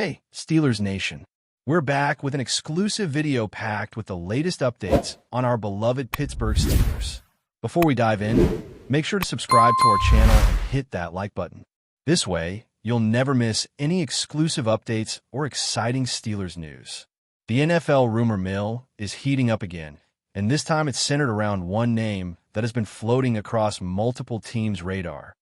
Hey, Steelers Nation. We're back with an exclusive video packed with the latest updates on our beloved Pittsburgh Steelers. Before we dive in, make sure to subscribe to our channel and hit that like button. This way, you'll never miss any exclusive updates or exciting Steelers news. The NFL rumor mill is heating up again, and this time it's centered around one name that has been floating across multiple teams' radar: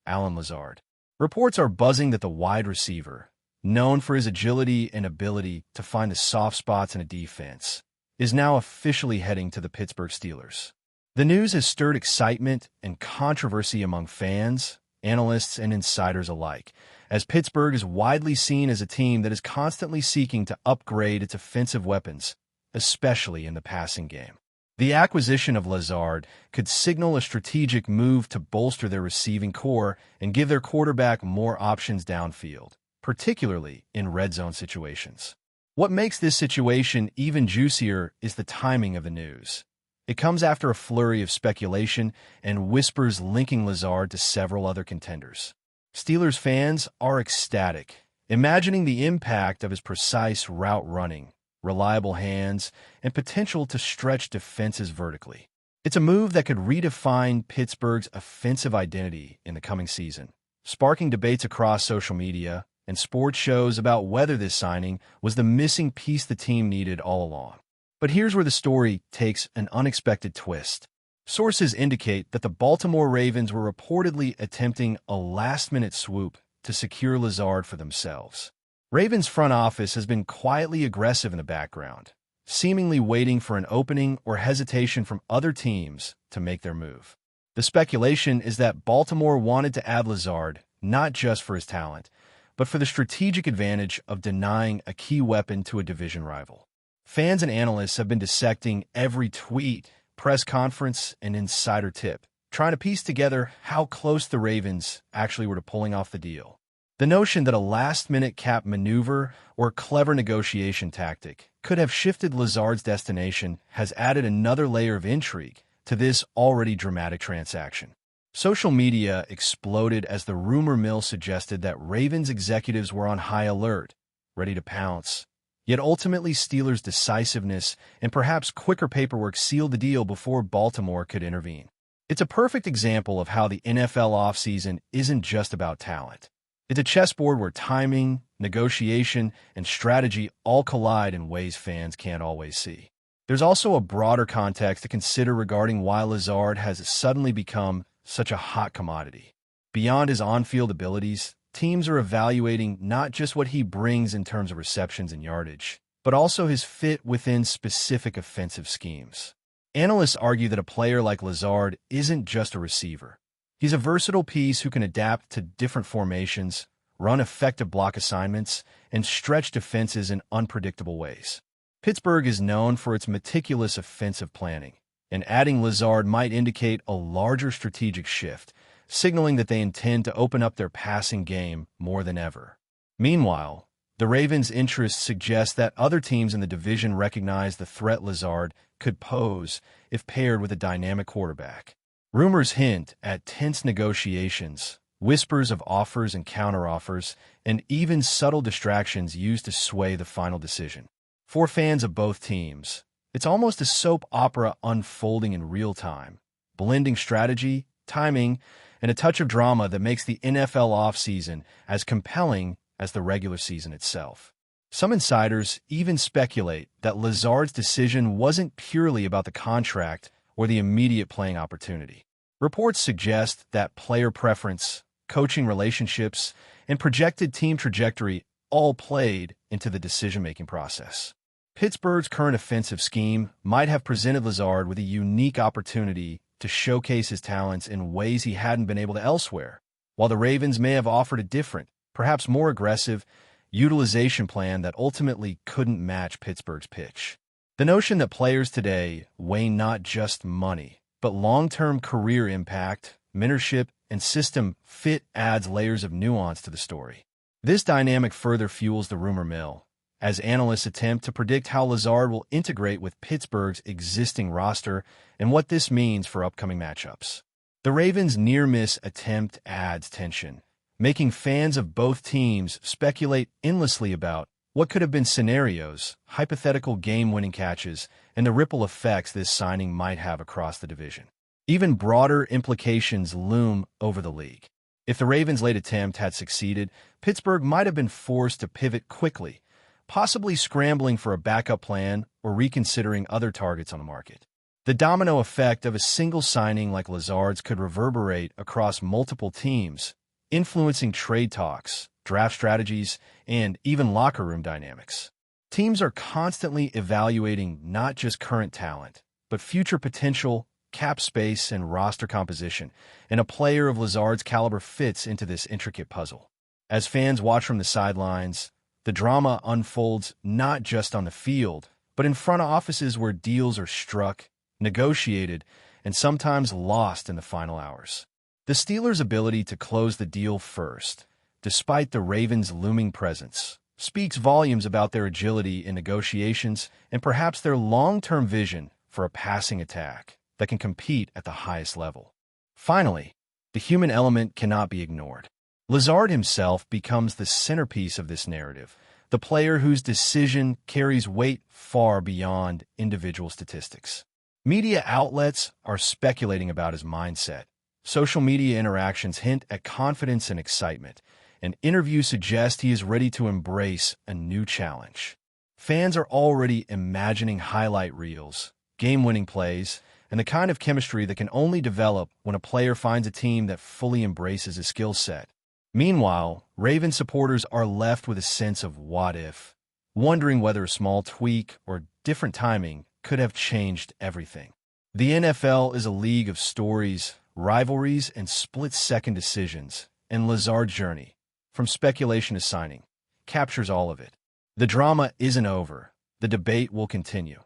Lazard. Reports are buzzing that the wide receiver, known for his agility and ability to find the soft spots in a defense, is now officially heading to the Pittsburgh Steelers. The news has stirred excitement and controversy among fans, analysts, and insiders alike, as Pittsburgh is widely seen as a team that is constantly seeking to upgrade its offensive weapons, especially in the passing game. The acquisition of Lazard could signal a strategic move to bolster their receiving core and give their quarterback more options downfield, particularly in red zone situations. What makes this situation even juicier is the timing of the news. It comes after a flurry of speculation and whispers linking Lazard to several other contenders. Steelers fans are ecstatic, imagining the impact of his precise route running, reliable hands, and potential to stretch defenses vertically. It's a move that could redefine Pittsburgh's offensive identity in the coming season, sparking debates across social media and sports shows about whether this signing was the missing piece the team needed all along. But here's where the story takes an unexpected twist. Sources indicate that the Baltimore Ravens were reportedly attempting a last-minute swoop to secure Lazard for themselves. Ravens' front office has been quietly aggressive in the background, seemingly waiting for an opening or hesitation from other teams to make their move. The speculation is that Baltimore wanted to add Lazard not just for his talent, but for the strategic advantage of denying a key weapon to a division rival. Fans and analysts have been dissecting every tweet, press conference, and insider tip, trying to piece together how close the Ravens actually were to pulling off the deal. The notion that a last-minute cap maneuver or clever negotiation tactic could have shifted Lazard's destination has added another layer of intrigue to this already dramatic transaction. Social media exploded as the rumor mill suggested that Ravens executives were on high alert, ready to pounce. Yet ultimately, Steelers' decisiveness and perhaps quicker paperwork sealed the deal before Baltimore could intervene. It's a perfect example of how the NFL offseason isn't just about talent. It's a chessboard where timing, negotiation, and strategy all collide in ways fans can't always see. There's also a broader context to consider regarding why Lazard has suddenly become such a hot commodity. Beyond his on-field abilities, teams are evaluating not just what he brings in terms of receptions and yardage, but also his fit within specific offensive schemes. Analysts argue that a player like Lazard isn't just a receiver. He's a versatile piece who can adapt to different formations, run effective block assignments, and stretch defenses in unpredictable ways. Pittsburgh is known for its meticulous offensive planning, and adding Lazard might indicate a larger strategic shift, signaling that they intend to open up their passing game more than ever. Meanwhile, the Ravens' interests suggest that other teams in the division recognize the threat Lazard could pose if paired with a dynamic quarterback. Rumors hint at tense negotiations, whispers of offers and counteroffers, and even subtle distractions used to sway the final decision. For fans of both teams, it's almost a soap opera unfolding in real time, blending strategy, timing, and a touch of drama that makes the NFL offseason as compelling as the regular season itself. Some insiders even speculate that Lazard's decision wasn't purely about the contract or the immediate playing opportunity. Reports suggest that player preference, coaching relationships, and projected team trajectory all played into the decision-making process. Pittsburgh's current offensive scheme might have presented Lazard with a unique opportunity to showcase his talents in ways he hadn't been able to elsewhere, while the Ravens may have offered a different, perhaps more aggressive, utilization plan that ultimately couldn't match Pittsburgh's pitch. The notion that players today weigh not just money, but long-term career impact, mentorship, and system fit adds layers of nuance to the story. This dynamic further fuels the rumor mill, as analysts attempt to predict how Lazard will integrate with Pittsburgh's existing roster and what this means for upcoming matchups. The Ravens' near-miss attempt adds tension, making fans of both teams speculate endlessly about what could have been scenarios, hypothetical game-winning catches, and the ripple effects this signing might have across the division. Even broader implications loom over the league. If the Ravens' late attempt had succeeded, Pittsburgh might have been forced to pivot quickly, possibly scrambling for a backup plan or reconsidering other targets on the market. The domino effect of a single signing like Lazard's could reverberate across multiple teams, influencing trade talks, draft strategies, and even locker room dynamics. Teams are constantly evaluating not just current talent, but future potential, cap space, and roster composition, and a player of Lazard's caliber fits into this intricate puzzle. As fans watch from the sidelines, the drama unfolds not just on the field, but in front offices where deals are struck, negotiated, and sometimes lost in the final hours. The Steelers' ability to close the deal first, despite the Ravens' looming presence, speaks volumes about their agility in negotiations and perhaps their long-term vision for a passing attack that can compete at the highest level. Finally, the human element cannot be ignored. Lazard himself becomes the centerpiece of this narrative, the player whose decision carries weight far beyond individual statistics. Media outlets are speculating about his mindset. Social media interactions hint at confidence and excitement, and interviews suggest he is ready to embrace a new challenge. Fans are already imagining highlight reels, game-winning plays, and the kind of chemistry that can only develop when a player finds a team that fully embraces his skill set. Meanwhile, Ravens supporters are left with a sense of what if, wondering whether a small tweak or different timing could have changed everything. The NFL is a league of stories, rivalries, and split-second decisions, and Lazard's journey, from speculation to signing, captures all of it. The drama isn't over. The debate will continue,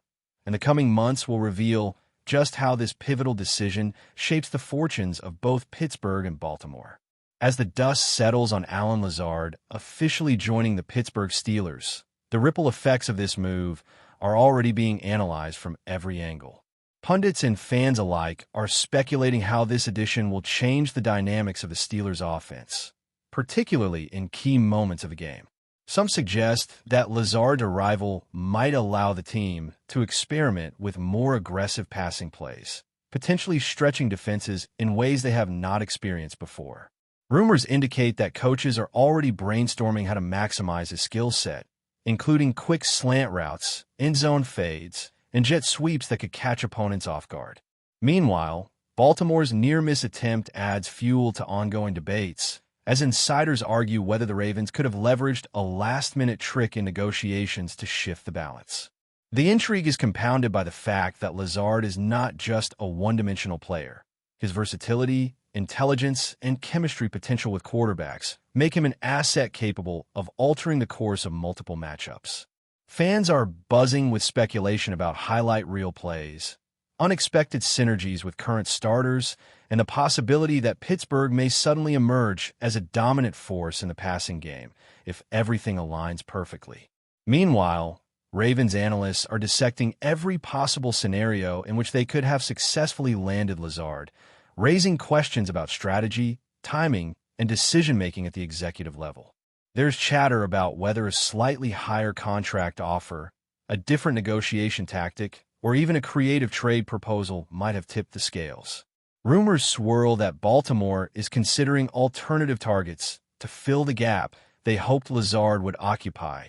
and the coming months will reveal just how this pivotal decision shapes the fortunes of both Pittsburgh and Baltimore. As the dust settles on Allen Lazard officially joining the Pittsburgh Steelers, the ripple effects of this move are already being analyzed from every angle. Pundits and fans alike are speculating how this addition will change the dynamics of the Steelers' offense, particularly in key moments of the game. Some suggest that Lazard's arrival might allow the team to experiment with more aggressive passing plays, potentially stretching defenses in ways they have not experienced before. Rumors indicate that coaches are already brainstorming how to maximize his skill set, including quick slant routes, end-zone fades, and jet sweeps that could catch opponents off guard. Meanwhile, Baltimore's near-miss attempt adds fuel to ongoing debates, as insiders argue whether the Ravens could have leveraged a last-minute trick in negotiations to shift the balance. The intrigue is compounded by the fact that Lazard is not just a one-dimensional player. His versatility, intelligence, and chemistry potential with quarterbacks make him an asset capable of altering the course of multiple matchups. Fans are buzzing with speculation about highlight reel plays, unexpected synergies with current starters, and the possibility that Pittsburgh may suddenly emerge as a dominant force in the passing game if everything aligns perfectly. Meanwhile, Ravens analysts are dissecting every possible scenario in which they could have successfully landed Lazard, raising questions about strategy, timing, and decision-making at the executive level. There's chatter about whether a slightly higher contract offer, a different negotiation tactic, or even a creative trade proposal might have tipped the scales. Rumors swirl that Baltimore is considering alternative targets to fill the gap they hoped Lazard would occupy,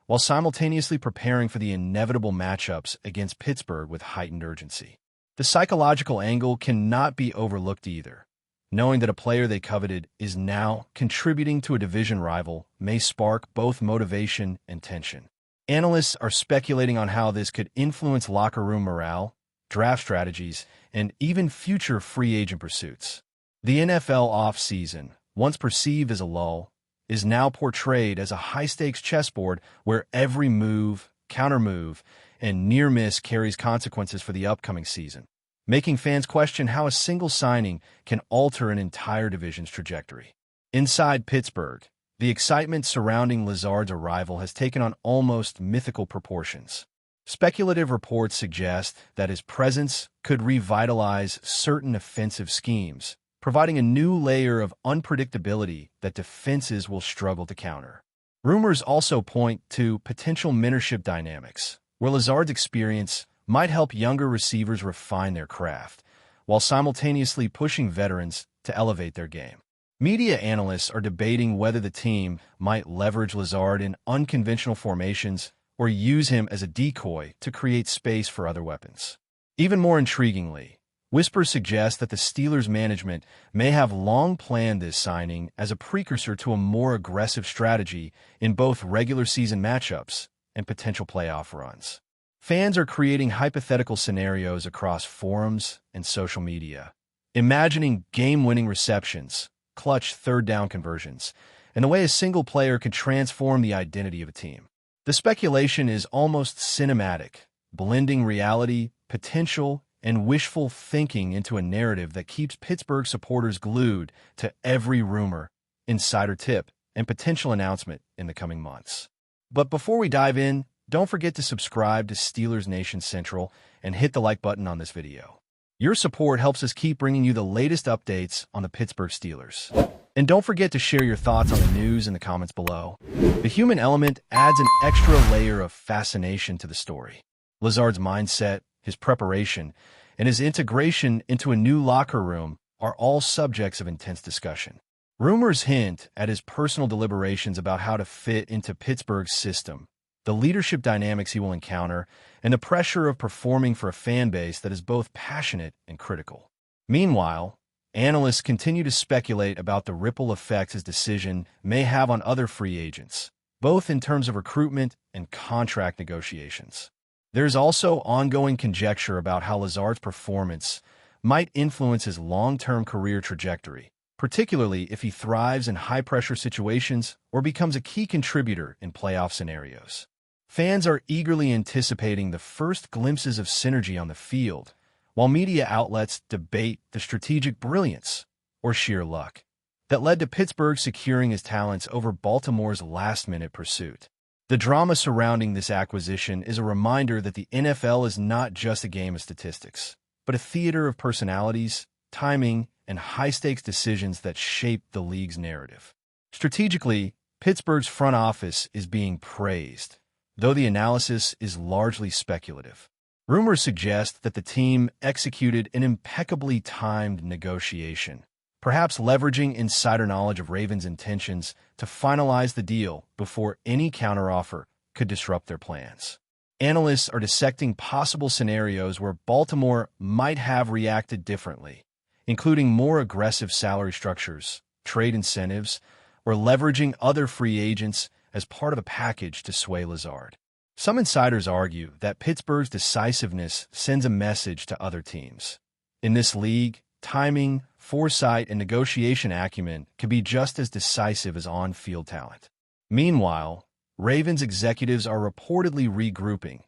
while simultaneously preparing for the inevitable matchups against Pittsburgh with heightened urgency. The psychological angle cannot be overlooked either. Knowing that a player they coveted is now contributing to a division rival may spark both motivation and tension. Analysts are speculating on how this could influence locker room morale, draft strategies, and even future free agent pursuits. The NFL offseason, once perceived as a lull, is now portrayed as a high-stakes chessboard where every move, counter-move, and near-miss carries consequences for the upcoming season, making fans question how a single signing can alter an entire division's trajectory. Inside Pittsburgh, the excitement surrounding Lazard's arrival has taken on almost mythical proportions. Speculative reports suggest that his presence could revitalize certain offensive schemes, providing a new layer of unpredictability that defenses will struggle to counter. Rumors also point to potential mentorship dynamics, where Lazard's experience might help younger receivers refine their craft, while simultaneously pushing veterans to elevate their game. Media analysts are debating whether the team might leverage Lazard in unconventional formations or use him as a decoy to create space for other weapons. Even more intriguingly, whispers suggest that the Steelers' management may have long planned this signing as a precursor to a more aggressive strategy in both regular season matchups and potential playoff runs. Fans are creating hypothetical scenarios across forums and social media, imagining game-winning receptions, clutch third-down conversions, and the way a single player could transform the identity of a team. The speculation is almost cinematic, blending reality, potential, and wishful thinking into a narrative that keeps Pittsburgh supporters glued to every rumor, insider tip, and potential announcement in the coming months. But before we dive in, don't forget to subscribe to Steelers Nation Central and hit the like button on this video. Your support helps us keep bringing you the latest updates on the Pittsburgh Steelers. And don't forget to share your thoughts on the news in the comments below. The human element adds an extra layer of fascination to the story. Lazard's mindset, his preparation, and his integration into a new locker room are all subjects of intense discussion. Rumors hint at his personal deliberations about how to fit into Pittsburgh's system, the leadership dynamics he will encounter, and the pressure of performing for a fan base that is both passionate and critical. Meanwhile, analysts continue to speculate about the ripple effects his decision may have on other free agents, both in terms of recruitment and contract negotiations. There's also ongoing conjecture about how Lazard's performance might influence his long-term career trajectory, particularly if he thrives in high-pressure situations or becomes a key contributor in playoff scenarios. Fans are eagerly anticipating the first glimpses of synergy on the field, while media outlets debate the strategic brilliance, or sheer luck, that led to Pittsburgh securing his talents over Baltimore's last-minute pursuit. The drama surrounding this acquisition is a reminder that the NFL is not just a game of statistics, but a theater of personalities, timing, and high-stakes decisions that shape the league's narrative. Strategically, Pittsburgh's front office is being praised, though the analysis is largely speculative. Rumors suggest that the team executed an impeccably timed negotiation, perhaps leveraging insider knowledge of Ravens' intentions to finalize the deal before any counteroffer could disrupt their plans. Analysts are dissecting possible scenarios where Baltimore might have reacted differently, including more aggressive salary structures, trade incentives, or leveraging other free agents as part of a package to sway Lazard. Some insiders argue that Pittsburgh's decisiveness sends a message to other teams. In this league, timing, foresight, and negotiation acumen can be just as decisive as on-field talent. Meanwhile, Ravens executives are reportedly regrouping,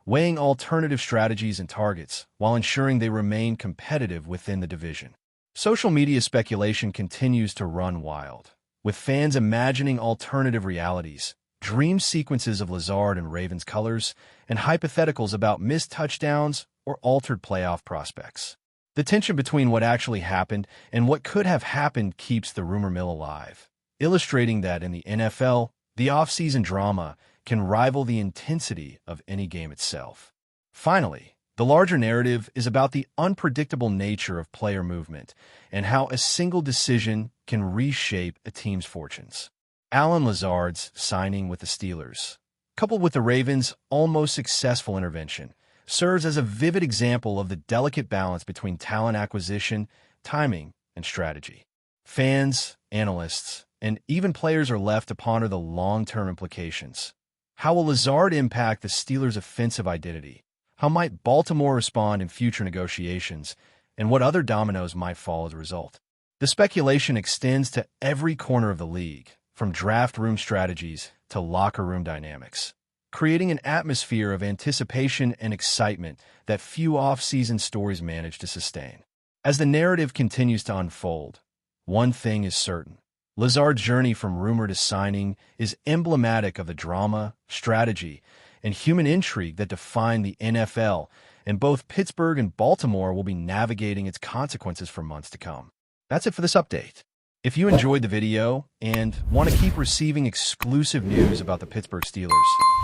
weighing alternative strategies and targets while ensuring they remain competitive within the division. Social media speculation continues to run wild, with fans imagining alternative realities, dream sequences of Lazard and Ravens colors, and hypotheticals about missed touchdowns or altered playoff prospects. The tension between what actually happened and what could have happened keeps the rumor mill alive, illustrating that in the NFL, the off-season drama can rival the intensity of any game itself. Finally, the larger narrative is about the unpredictable nature of player movement and how a single decision can reshape a team's fortunes. Allen Lazard's signing with the Steelers, coupled with the Ravens' almost successful intervention, serves as a vivid example of the delicate balance between talent acquisition, timing, and strategy. Fans, analysts, and even players are left to ponder the long-term implications. How will Lazard impact the Steelers' offensive identity? How might Baltimore respond in future negotiations? And what other dominoes might fall as a result? The speculation extends to every corner of the league, from draft room strategies to locker room dynamics, creating an atmosphere of anticipation and excitement that few off-season stories manage to sustain. As the narrative continues to unfold, one thing is certain. Lazard's journey from rumor to signing is emblematic of the drama, strategy, and human intrigue that define the NFL, and both Pittsburgh and Baltimore will be navigating its consequences for months to come. That's it for this update. If you enjoyed the video and want to keep receiving exclusive news about the Pittsburgh Steelers,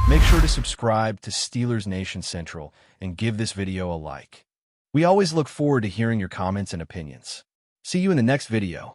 make sure to subscribe to Steelers Nation Central and give this video a like. We always look forward to hearing your comments and opinions. See you in the next video.